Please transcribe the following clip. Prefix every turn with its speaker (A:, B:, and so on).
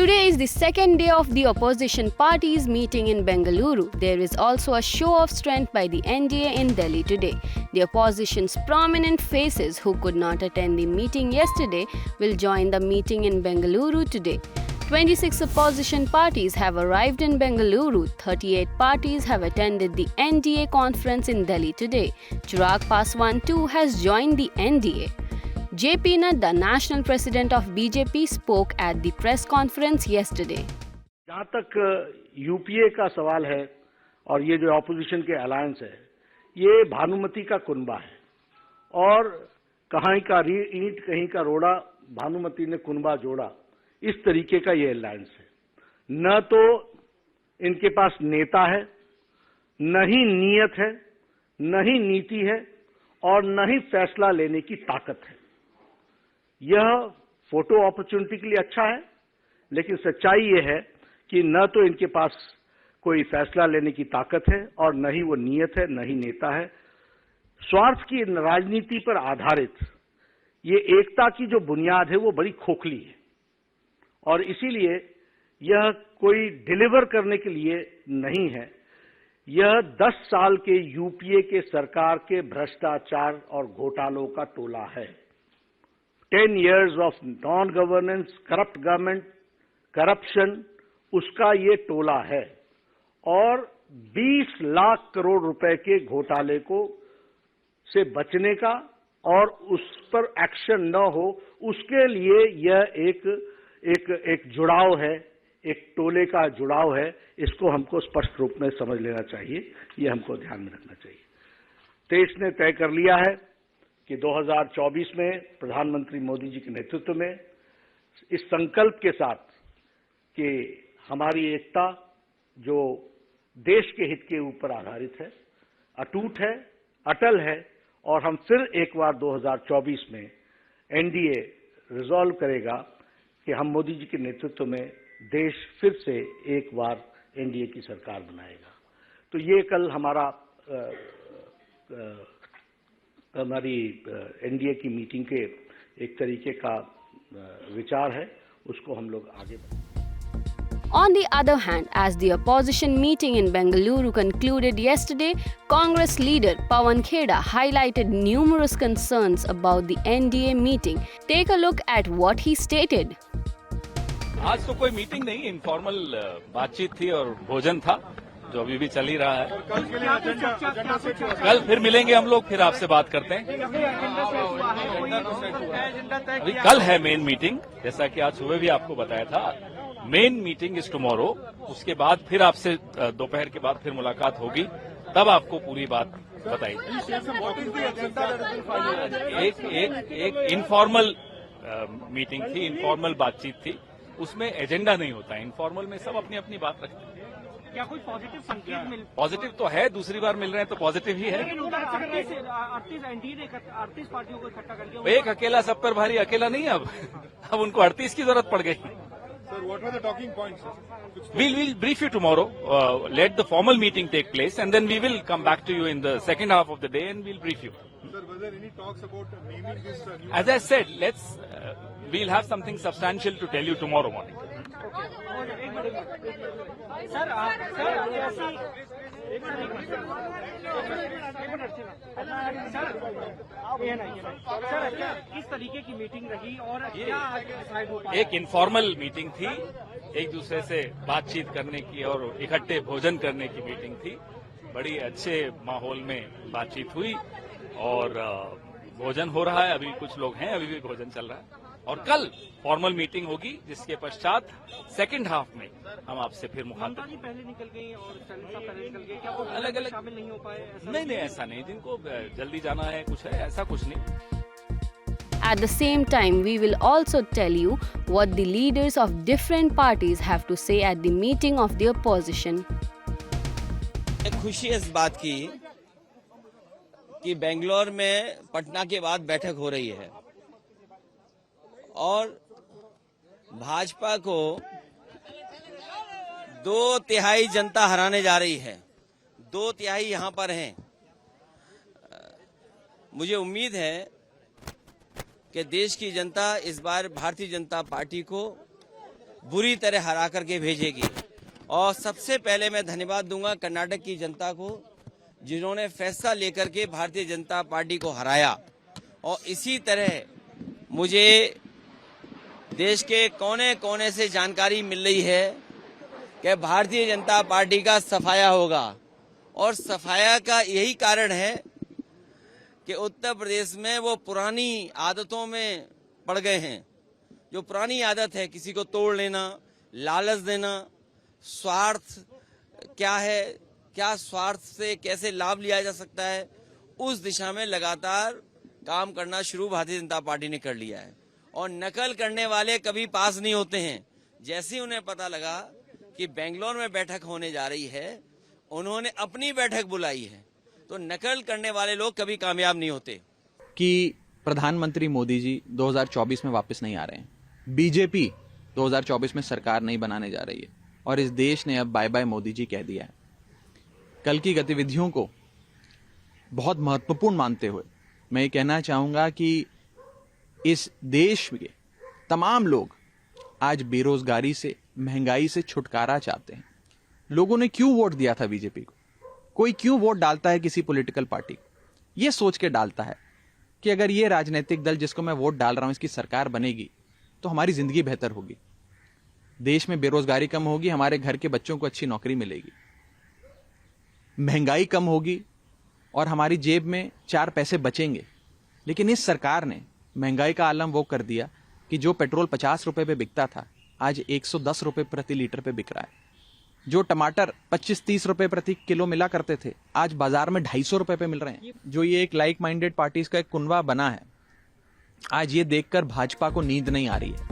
A: Today is the second day of the opposition parties meeting in Bengaluru. There is also a show of strength by the NDA in Delhi today. The opposition's prominent faces who could not attend the meeting yesterday will join the meeting in Bengaluru today. 26 opposition parties have arrived in Bengaluru. 38 parties have attended the NDA conference in Delhi today. Chirag Paswan too has joined the NDA. JP Nadda, national president of BJP, spoke at the press conference yesterday.
B: जहाँ तक UPA का सवाल है और ये जो opposition के alliance है, ये भानुमति का कुनबा है और कहीं का ईंट कहीं का रोड़ा, भानुमति ने कुनबा जोड़ा, इस तरीके का ये अलायंस है। न तो इनके पास नेता है, न ही नीयत है, न ही नीति है और न ही फैसला लेने की ताकत है। यह फोटो अपॉर्चुनिटी के लिए अच्छा है, लेकिन सच्चाई यह है कि न तो इनके पास कोई फैसला लेने की ताकत है और न ही वो नीयत है, न ही नेता है। स्वार्थ की राजनीति पर आधारित ये एकता की जो बुनियाद है वो बड़ी खोखली है और इसीलिए यह कोई डिलीवर करने के लिए नहीं है। यह 10 साल के यूपीए के सरकार के भ्रष्टाचार और घोटालों का टोला है। 10 years of non-governance, corrupt government, corruption, उसका ये टोला है और 20 लाख करोड़ रुपए के घोटाले को से बचने का और उस पर एक्शन न हो, उसके लिए यह एक जुड़ाव है, एक टोले का जुड़ाव है। इसको हमको स्पष्ट रूप में समझ लेना चाहिए, ये हमको ध्यान में रखना चाहिए। देश ने तय कर लिया है कि 2024 में प्रधानमंत्री मोदी जी के नेतृत्व में इस संकल्प के साथ कि हमारी एकता जो देश के हित के ऊपर आधारित है, अटूट है, अटल है और हम फिर एक बार 2024 में एनडीए रिजॉल्व करेगा कि हम मोदी जी के नेतृत्व में देश फिर से एक बार एनडीए की सरकार बनाएगा। तो ये कल हमारी एनडीए की मीटिंग के एक तरीके का विचार है, उसको हम लोग आगे बढ़ाएं।
A: On the other hand, as the opposition meeting in Bengaluru concluded yesterday, Congress leader Pawan Kheda highlighted numerous concerns about the NDA meeting. Take a look at what he stated.
C: आज तो कोई मीटिंग नहीं, informal बातचीत थी और भोजन था जो अभी भी चल ही रहा है। कल फिर मिलेंगे हम लोग, फिर आपसे बात करते हैं। अभी कल है मेन मीटिंग, जैसा कि आज सुबह भी आपको बताया था। मेन मीटिंग इज टुमारो, उसके बाद फिर आपसे दोपहर के बाद फिर मुलाकात होगी, तब आपको पूरी बात बताई। एक इनफॉर्मल मीटिंग थी, इनफॉर्मल बातचीत थी, उसमें एजेंडा नहीं होता है। इनफॉर्मल में सब अपनी अपनी बात रखते हैं।
D: क्या कोई पॉजिटिव संकेत मिल?
C: पॉजिटिव तो है, दूसरी बार मिल रहे हैं तो पॉजिटिव ही है।
D: 38 पार्टियों को इकट्ठा कर दिया।
C: एक अकेला सब पर भारी, अकेला नहीं अब उनको 38 की जरूरत पड़ गई।
E: Sir, what were the talking points?
C: We'll brief you tomorrow. Let the formal meeting take place, and then we will come back to you in the second half of the day, and we'll brief you.
E: Sir, was there any talks about naming this?
C: As I said, we'll have something substantial to tell you tomorrow morning.
D: इस तरीके की meeting रही और क्या decide हो पाया?
C: एक informal meeting थी, एक दूसरे से बातचीत करने की और इकट्ठे भोजन करने की मीटिंग थी। बड़ी अच्छे माहौल में बातचीत हुई और भोजन हो रहा है। अभी कुछ लोग हैं, अभी भी भोजन चल रहा है और कल फॉर्मल मीटिंग होगी, जिसके पश्चात सेकंड हाफ में हम आपसे फिर मुखातिब।
D: पहले निकल गई और पहले निकल गई, क्या वो
C: अलग अलग
D: शामिल नहीं हो पाए?
C: नहीं, ऐसा नहीं। जिनको जल्दी जाना है, कुछ है, ऐसा कुछ नहीं।
A: At the same time, we will also tell you what the leaders of different parties have to say at the meeting of the opposition.
F: खुशी इस बात की कि बेंगलोर में पटना के बाद बैठक हो रही है और भाजपा को 2/3 जनता हराने जा रही है। 2/3 यहाँ पर हैं। मुझे उम्मीद है कि देश की जनता इस बार भारतीय जनता पार्टी को बुरी तरह हरा करके भेजेगी। और सबसे पहले मैं धन्यवाद दूंगा कर्नाटक की जनता को, जिन्होंने फैसला लेकर के भारतीय जनता पार्टी को हराया। और इसी तरह मुझे देश के कोने कोने से जानकारी मिल रही है कि भारतीय जनता पार्टी का सफाया होगा। और सफाया का यही कारण है कि उत्तर प्रदेश में वो पुरानी आदतों में पड़ गए हैं। जो पुरानी आदत है, किसी को तोड़ लेना, लालच देना, स्वार्थ क्या है, क्या स्वार्थ से कैसे लाभ लिया जा सकता है, उस दिशा में लगातार काम करना शुरू भारतीय जनता पार्टी ने कर लिया है। और नकल करने वाले कभी पास नहीं होते हैं। जैसे ही उन्हें पता लगा कि बेंगलोर में बैठक होने जा रही है, उन्होंने अपनी बैठक बुलाई है, तो नकल करने वाले लोग कभी कामयाब नहीं होते।
G: कि प्रधानमंत्री मोदी जी 2024 में वापस नहीं आ रहे हैं, बीजेपी 2024 में सरकार नहीं बनाने जा रही है, और इस देश ने अब बाय बाय मोदी जी कह दिया है। कल की गतिविधियों को बहुत महत्वपूर्ण मानते हुए मैं ये कहना चाहूंगा कि इस देश के तमाम लोग आज बेरोजगारी से, महंगाई से छुटकारा चाहते हैं। लोगों ने क्यों वोट दिया था बीजेपी को? कोई क्यों वोट डालता है किसी पॉलिटिकल पार्टी को? ये सोच के डालता है कि अगर ये राजनीतिक दल जिसको मैं वोट डाल रहा हूं इसकी सरकार बनेगी तो हमारी जिंदगी बेहतर होगी, देश में बेरोजगारी कम होगी, हमारे घर के बच्चों को अच्छी नौकरी मिलेगी, महंगाई कम होगी और हमारी जेब में 4 पैसे बचेंगे। लेकिन इस सरकार ने महंगाई का आलम वो कर दिया कि जो पेट्रोल 50 रुपए पे बिकता था आज 110 रुपए प्रति लीटर पे बिक रहा है। जो टमाटर 25-30 रुपए प्रति किलो मिला करते थे आज बाजार में 250 रुपए पे मिल रहे हैं। जो ये एक लाइक माइंडेड पार्टीज का एक कुनवा बना है, आज ये देखकर भाजपा को नींद नहीं आ रही है।